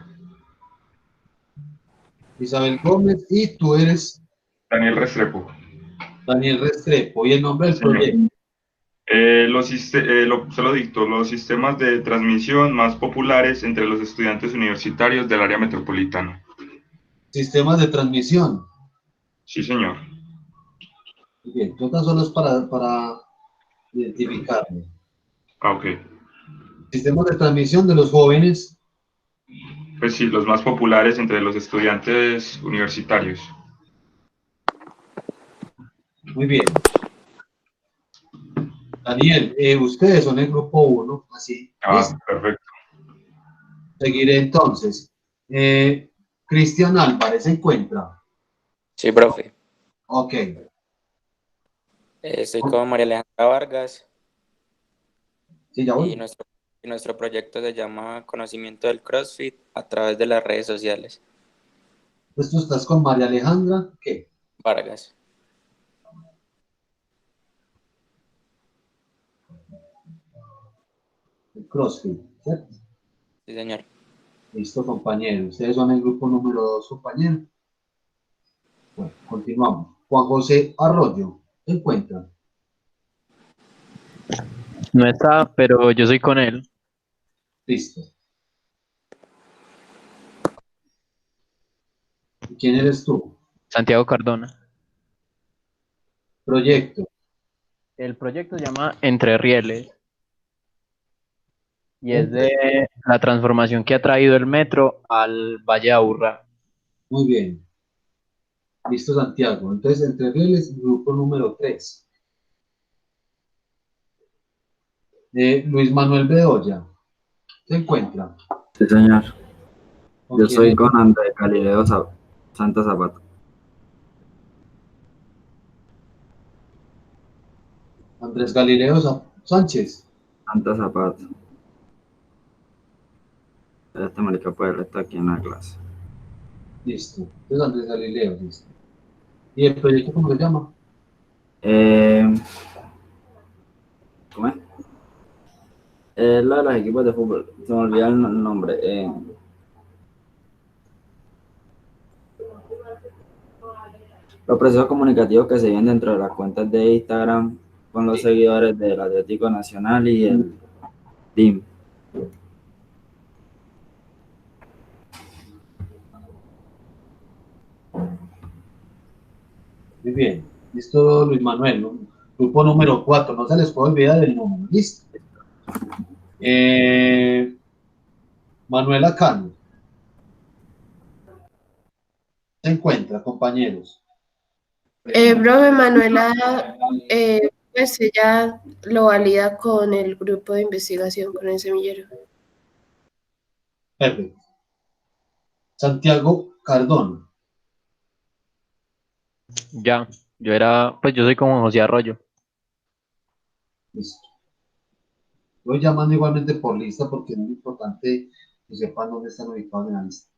Isabel Gómez y tú eres Daniel Restrepo. Daniel Restrepo. ¿Y el nombre Sí, del señor. proyecto? Se lo dicto, los sistemas de transmisión más populares entre los estudiantes universitarios del área metropolitana. Sistemas de transmisión. Sí, señor. Bien, yo tan solo es para identificarme. Ah, ok. Sistemas de transmisión de los jóvenes. Pues sí, los más populares entre los estudiantes universitarios. Muy bien. Daniel, ustedes son el grupo 1, así. ¿Listo? Perfecto. Seguiré entonces. Cristian Álvarez se encuentra. Sí, profe. Ok. Estoy con María Alejandra Vargas Sí, ya y voy. nuestro proyecto se llama Conocimiento del CrossFit a través de las redes sociales. Pues tú estás con María Alejandra, ¿qué? Vargas. El CrossFit, ¿cierto? Sí, señor. Listo, compañero. Ustedes son el grupo número 2, compañero. Bueno, continuamos. Juan José Arroyo se encuentra. No está, pero yo soy con él. Listo. ¿Y quién eres tú? Santiago Cardona. Proyecto. El proyecto se llama Entre Rieles y es Entre- de la transformación que ha traído el metro al Valle de Aburrá. Muy bien. Listo, Santiago. Entonces, Entre Rieles, grupo número 3. Luis Manuel Bedoya se encuentra. Sí, señor. ¿Con Yo quién soy es? con Andrés Galileo Santa Zapata. Andrés Galileo Sánchez. Santa Zapata. Este marica puede estar aquí en la clase. Listo. Entonces, Andrés Galileo. Listo. ¿Y el proyecto cómo se llama? ¿Cómo es? La de los equipos de fútbol. Se me olvida el nombre. Los procesos comunicativos que se viven dentro de las cuentas de Instagram con los seguidores del Atlético Nacional y el DIM. Muy bien. Listo, Luis Manuel, ¿no? Grupo número 4. No se les puede olvidar el número. Listo. Manuela Cano. Se encuentra, compañeros. Profe Manuela, pues ella lo valida con el grupo de investigación, con el semillero. Perfecto. Santiago Cardona. Ya, yo soy como José Arroyo. Listo. Voy llamando igualmente por lista porque es muy importante que sepan dónde están ubicados en la lista.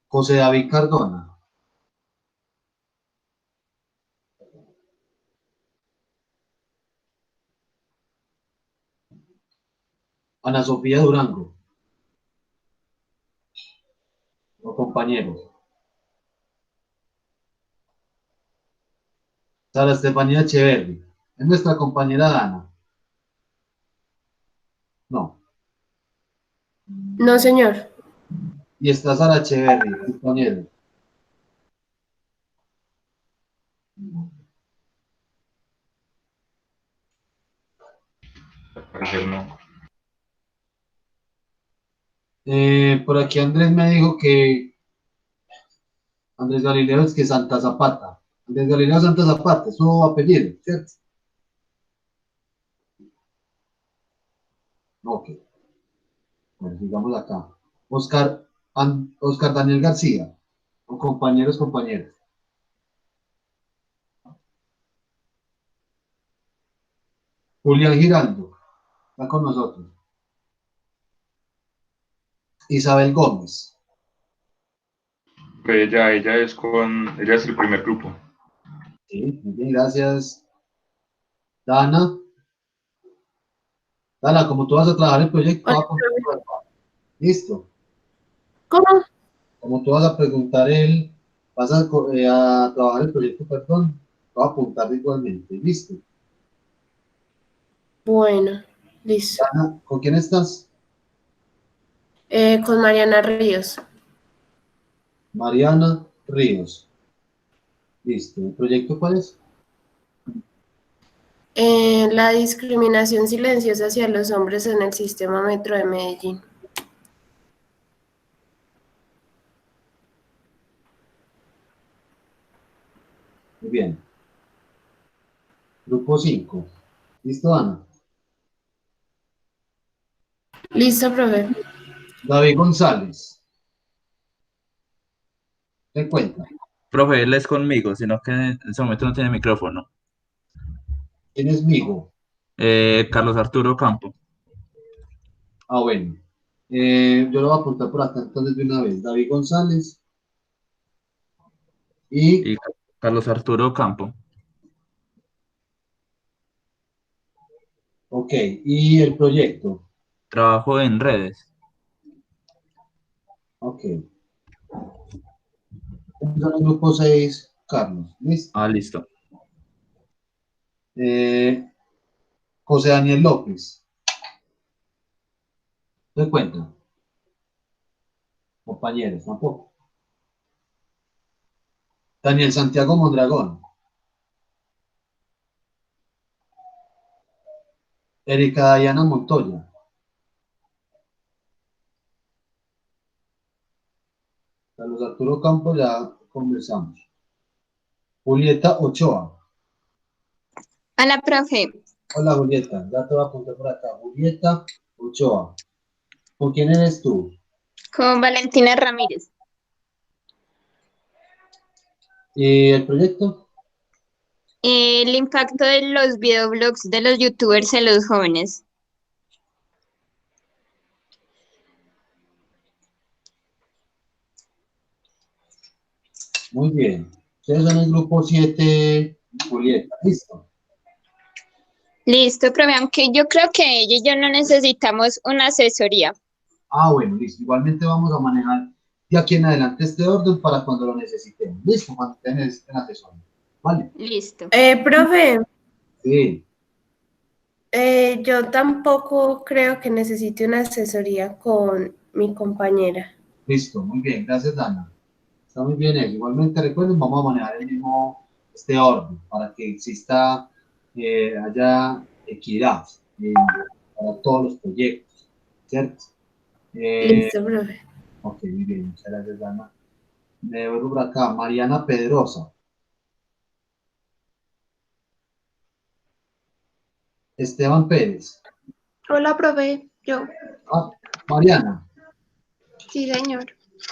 José David Cardona. Ana Sofía Durango. O compañeros. Sara Estefanía Echeverri. Es nuestra compañera Dana. No. No, señor. Y está Sara Echeverri, compañero. Al parecer no. Por aquí Andrés me dijo que Andrés Galileo es que Santa Zapata. Andrés Galileo Santa Zapata, es su apellido, ¿cierto? Ok. Bueno, sigamos acá. Oscar Daniel García. O compañeros, compañeras. Julián Giraldo. Está con nosotros. Isabel Gómez. Pues ella es el primer grupo. Sí, muy bien, gracias. Dana. Dana, como tú vas a trabajar el proyecto, Hola, va a apuntar profe. por acá. Listo. ¿Cómo? Como tú vas a preguntar a trabajar el proyecto, perdón, va a apuntar igualmente. Listo. Bueno, listo. Dana, ¿con quién estás? Con Mariana Ríos. Mariana Ríos. Listo. ¿El proyecto cuál es? La discriminación silenciosa hacia los hombres en el sistema metro de Medellín. Muy bien. Grupo 5. ¿Listo, Ana? Listo, profe. David González. ¿Te cuenta? Profe, él es conmigo, sino que en ese momento no tiene micrófono. ¿Quién es Migo? Carlos Arturo Campo. Ah, bueno. Yo lo voy a apuntar por acá entonces de una vez. David González y, Y Carlos Arturo Campo. ok, y el proyecto. Trabajo en redes. Ok. Entonces, el grupo 6, Carlos. ¿Listo? Ah, listo. José Daniel López. ¿Te cuenta? Compañeros, tampoco. Daniel Santiago Mondragón. Erika Dayana Montoya. Carlos Arturo Campos ya conversamos. Julieta Ochoa. Hola, profe, Hola Julieta, ya te voy a apuntar por acá. Julieta Ochoa. ¿Con quién eres tú? con Valentina Ramírez. ¿Y el proyecto? El impacto de los videoblogs de los youtubers en los jóvenes. Muy bien. Ustedes son el grupo 7, Julieta. ¿Listo? Listo, profe, aunque yo creo que ella y yo no necesitamos una asesoría. Ah, bueno, listo. Igualmente vamos a manejar de aquí en adelante este orden para cuando lo necesitemos. ¿Listo? Cuando ustedes necesiten asesor. ¿Vale? Listo. Profe, Sí. yo tampoco creo que necesite una asesoría con mi compañera. Listo. Muy bien. Gracias, Dana. Está muy bien eso. Igualmente recuerden, vamos a manejar el mismo, este orden para que exista, haya equidad para todos los proyectos, ¿cierto? Listo, profe. Ok, muy bien, muchas gracias, Dana. Me vuelvo por acá, Mariana Pedrosa. Esteban Pérez. Hola, profe. Yo. Ah, Mariana. Sí, señor.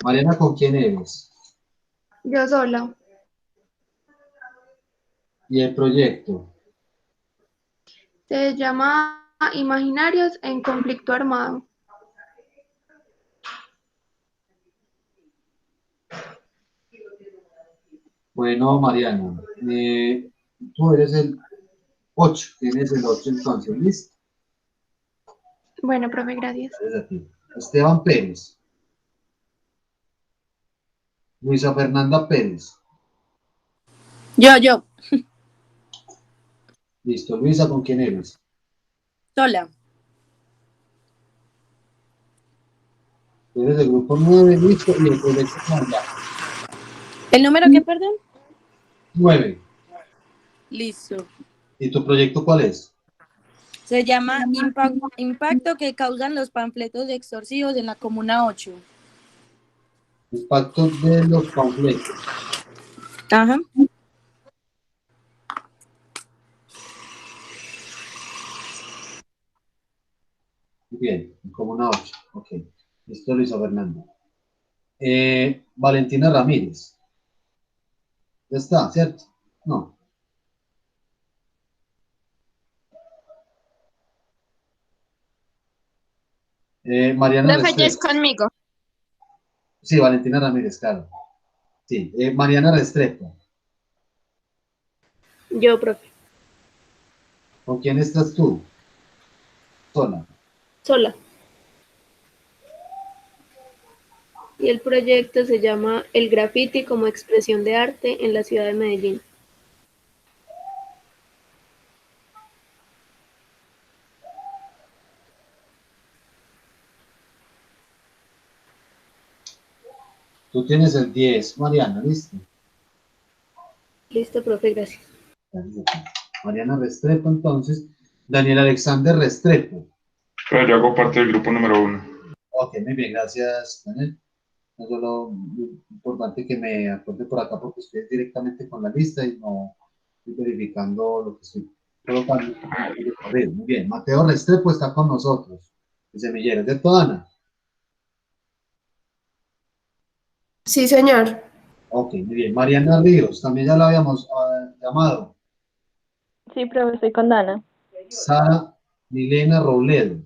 Mariana, ¿con quién eres? Yo sola. Y el proyecto. Se llama Imaginarios en Conflicto Armado. Bueno, Mariana, tú eres el 8, tienes el 8 entonces, ¿listo? Bueno, profe, gracias. Gracias a ti. Esteban Pérez. Luisa Fernanda Pérez. Yo, Listo. Luisa, ¿con quién eres? sola. Tú eres del grupo 9, listo. Y el proyecto Mariana. ¿El número qué, perdón? 9. Listo. ¿Y tu proyecto cuál es? Se llama Impacto que causan los panfletos extorsivos en la Comuna 8. Impacto de los panfletos. Ajá. Bien, como una 8. Ok. Listo, Luisa Fernanda. Valentina Ramírez. Ya está, ¿cierto? No. Mariana Profe, ya es Restrepo. conmigo. Sí, Valentina Ramírez, claro. Sí, Mariana Restrepo. Yo, profe. ¿Con quién estás tú? Sola. Sola. Y el proyecto se llama El Graffiti como expresión de arte en la ciudad de Medellín. Tú tienes el 10, Mariana, ¿listo? Listo, profe, gracias. Gracias a ti. Mariana Restrepo, entonces. Daniel Alexander Restrepo. Pero yo hago parte del grupo número 1. Ok, muy bien, gracias, Daniel. No solo importante que me acuerde por acá porque estoy directamente con la lista y no estoy verificando lo que estoy colocando. Muy bien, Mateo Restrepo está con nosotros. El semillero, ¿cierto, Ana? Sí, señor. Ok, muy bien. Mariana Ríos, también ya la habíamos llamado. Sí, profe, estoy con Dana. Sara Milena Robledo.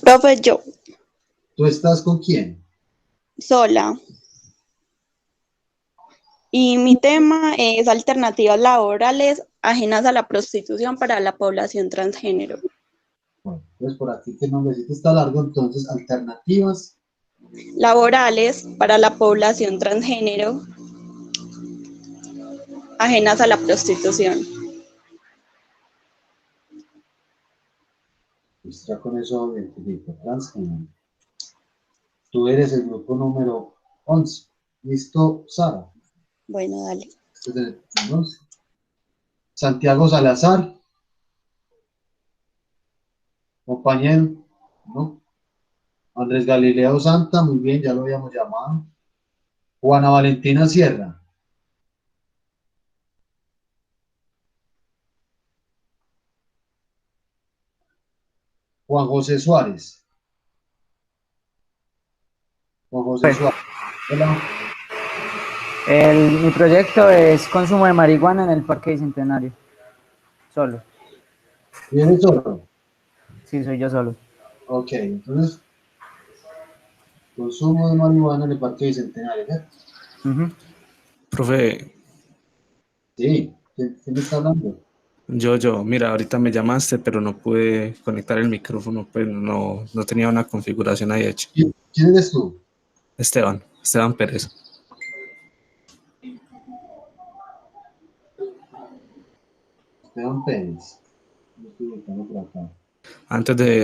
Profe, yo, ¿Tú estás con quién? sola. Y mi tema es alternativas laborales ajenas a la prostitución para la población transgénero. Bueno, pues por aquí que el nombrecito está largo, entonces alternativas Laborales para la población transgénero ajenas a la prostitución. pues ya con eso identifico, transgénero. Tú eres el grupo número 11. ¿Listo, Sara? Bueno, dale. Este es el 11. Santiago Salazar. Compañero, ¿no? Andrés Galileo Santa, muy bien, ya lo habíamos llamado. Juana Valentina Sierra. Juan José Suárez. Juan José Suárez. Hola. Mi proyecto es consumo de marihuana en el Parque Bicentenario. Solo. ¿Y eres solo? Sí, soy yo solo. Ok, entonces, consumo de marihuana en el Parque Bicentenario, ¿eh? Profe, Sí, ¿quién me está hablando? mira, ahorita me llamaste, pero no pude conectar el micrófono, pues no tenía una configuración ahí hecha. ¿Quién eres tú? Esteban Pérez. Esteban Pérez. Lo estoy buscando por acá.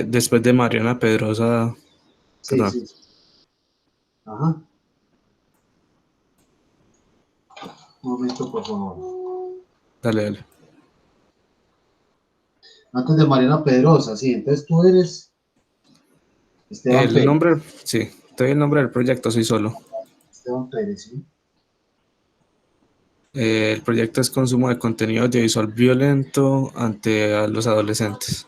Después de Mariana Pedrosa, Sí, perdón. sí. Ajá. Un momento, por favor. Dale. Antes de Mariana Pedrosa, sí. Entonces tú eres Esteban Pérez. El nombre del proyecto, soy solo. Esteban Pérez, sí. El proyecto es consumo de contenido audiovisual violento ante a los adolescentes.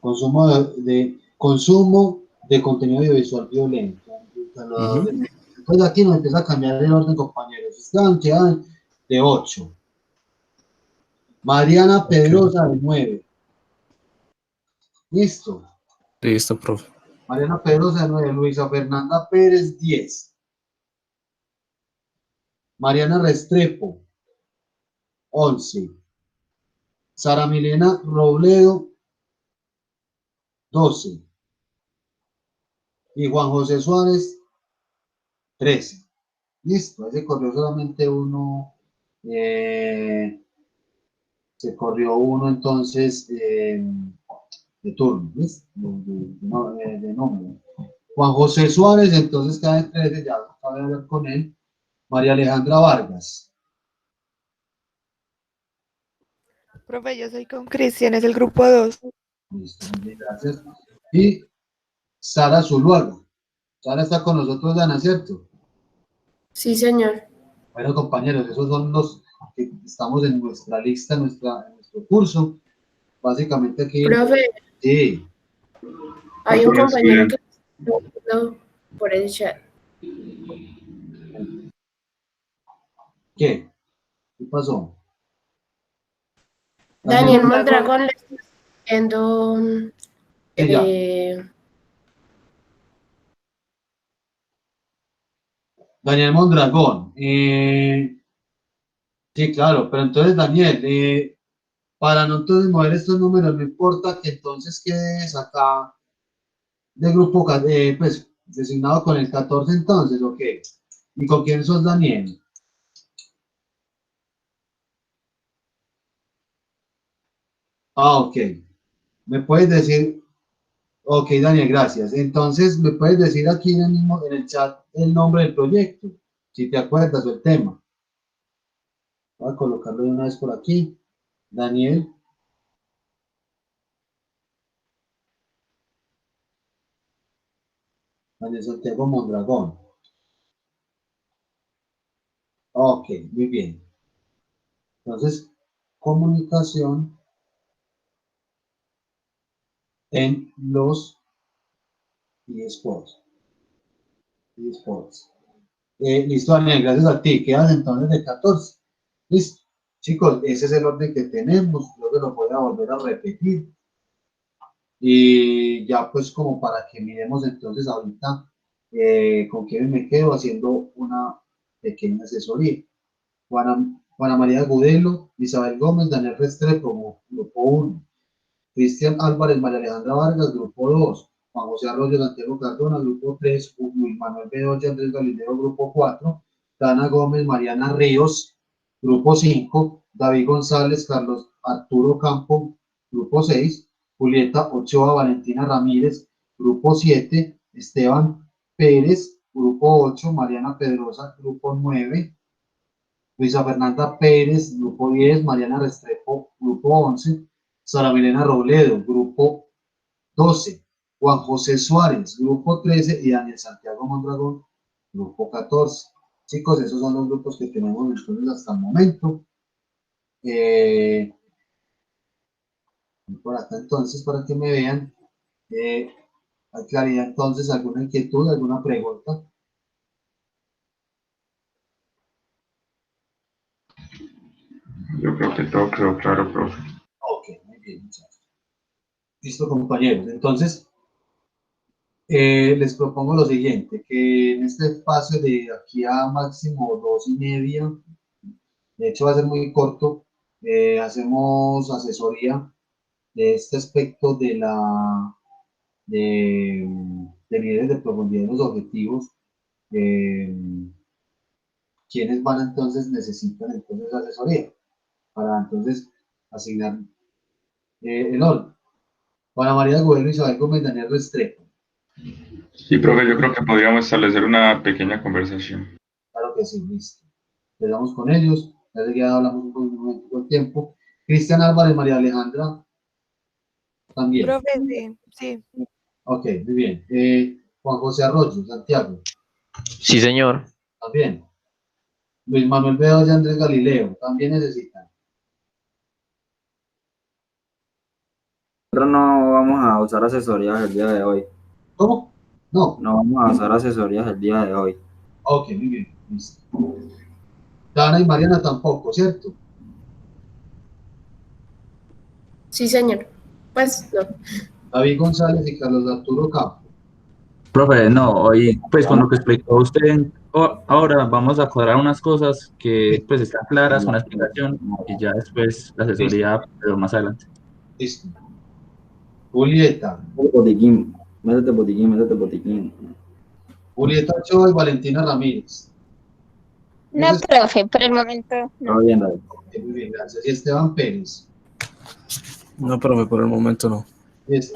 Consumo de contenido audiovisual violento. Entonces aquí nos empieza a cambiar el orden, compañeros. Esteban queda de 8. Mariana Pedrosa de 9. Listo. Listo, profe. Mariana Pedrosa de 9. Luisa Fernanda Pérez 10. Mariana Restrepo 11. Sara Milena Robledo 12. Y Juan José Suárez 13. Listo, ese corrió solamente uno. Se corrió uno entonces de turno, ¿listo? De nombre. Juan José Suárez, entonces cada en 13, ya acabo de hablar con él. María Alejandra Vargas. Profe, yo soy con Cristian, es el grupo 2. Listo, muy bien, gracias. Y Sara Zuluaga. Sara está con nosotros, Dana, ¿cierto? Sí, señor. Bueno, compañeros, esos son los que estamos en nuestra lista, en nuestro curso. Básicamente aquí. Profe. Sí. Hay un compañero que está hablando por el chat. ¿Qué? ¿Qué pasó? Daniel Mondragón le está haciendo Daniel Mondragón. Sí, claro, pero entonces, Daniel, para no entonces mover estos números, no importa que entonces quedes acá de grupo, pues, designado con el 14 entonces, ¿o qué? ¿Y con quién sos, Daniel? Ah, ok. ¿Me puedes decir Ok, Daniel, gracias. Entonces, ¿me puedes decir aquí en el chat el nombre del proyecto? Si te acuerdas del tema. Voy a colocarlo de una vez por aquí. Daniel. Daniel Santiago Mondragón. Ok, muy bien. Entonces, comunicación en los eSports. eSports. Listo, Daniel, gracias a ti. Quedas entonces de 14. Listo. Chicos, ese es el orden que tenemos. Creo que lo voy a volver a repetir. Y ya pues como para que miremos entonces ahorita con quién me quedo haciendo una pequeña asesoría. Juana María Gudelo, Isabel Gómez, Daniel Restrepo, grupo 1. Cristian Álvarez, María Alejandra Vargas, grupo 2. Juan José Arroyo, Santiago Cardona, grupo 3. Luis Manuel Bedoya, Andrés Galileo, grupo 4. Dana Gómez, Mariana Ríos, grupo 5. David González, Carlos Arturo Campo, grupo 6. Julieta Ochoa, Valentina Ramírez, grupo 7. Esteban Pérez, grupo 8. Mariana Pedrosa, grupo 9. Luisa Fernanda Pérez, grupo 10. Mariana Restrepo, grupo 11. Sara Milena Robledo, grupo 12. Juan José Suárez, grupo 13. Y Daniel Santiago Mondragón, grupo 14. Chicos, esos son los grupos que tenemos entonces hasta el momento. Por acá entonces, para que me vean. ¿Hay claridad entonces? ¿Alguna inquietud, alguna pregunta? Yo creo que todo quedó claro, profe. Ok, muy bien, muchachos. Listo, compañeros. Entonces, les propongo lo siguiente, que en este espacio de aquí a máximo 2:30, de hecho va a ser muy corto, hacemos asesoría de este aspecto de niveles de profundidad de los objetivos. ¿Quiénes van entonces necesitan entonces asesoría? Para entonces asignar el orden. Juana María Gubelo, Isabel Gómez, Daniel Restrepo. Sí, profe, yo creo que podríamos establecer una pequeña conversación. Claro que sí, listo. Empezamos con ellos. Ya hablamos un momento con tiempo. Cristian Álvarez, María Alejandra. También. Profe, sí, sí. Ok, muy bien. Juan José Arroyo, Santiago. Sí, señor. También. Luis Manuel Bedoya, Andrés Galileo. También necesitan. Nosotros no vamos a usar asesorías el día de hoy. ¿Cómo? No. No vamos a usar asesorías el día de hoy. Ok, muy bien. Listo. Dana y Mariana tampoco, ¿cierto? Sí, señor. Pues no. David González y Carlos Arturo Campo. Profe, no, hoy, pues con lo que explicó usted, ahora vamos a cuadrar unas cosas que pues están claras con la explicación y ya después la asesoría, pero más adelante. Listo. Julieta. Botiquín, métete botiquín. Julieta Ochoa y Valentina Ramírez. No, profe, por el momento no. Todo bien, David. Muy bien, gracias. Y Esteban Pérez. No, profe, por el momento no.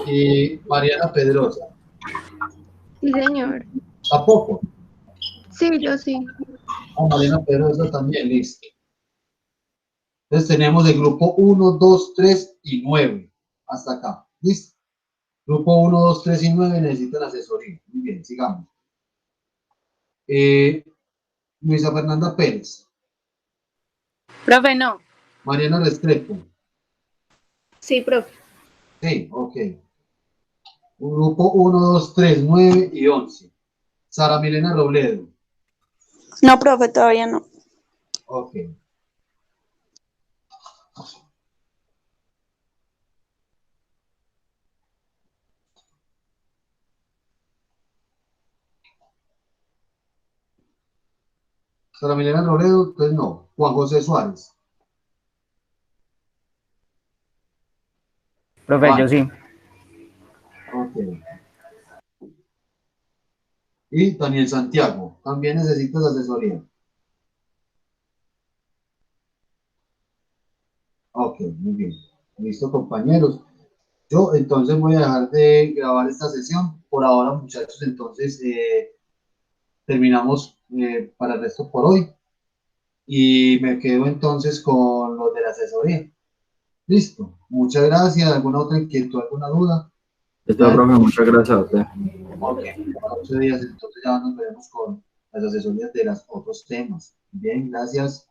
Y Mariana Pedrosa. Sí, señor. ¿Tampoco? Sí, yo sí. Mariana Pedrosa también, listo. Entonces tenemos el grupo 1, 2, 3 y 9. Hasta acá. ¿Listo? Grupo 1, 2, 3 y 9 necesitan asesoría. Muy bien, sigamos. Luisa Fernanda Pérez. Profe, no. Mariana Restrepo. Sí, profe. Sí, ok. Grupo 1, 2, 3, 9 y 11. Sara Milena Robledo. No, profe, todavía no. Ok. Sara Milena Robledo, pues no. Juan José Suárez. Profe, yo sí. Ok. Y Daniel Santiago, también necesitas asesoría. Ok, muy bien. Listo, compañeros. Yo entonces voy a dejar de grabar esta sesión. Por ahora, muchachos, entonces terminamos para el resto por hoy. Y me quedo entonces con los de la asesoría. Listo. Muchas gracias. ¿Alguna otra inquietud, alguna duda? Listo, profe, muchas gracias a usted. Ok, en 8 días entonces ya nos veremos con las asesorías de los otros temas. Bien, gracias.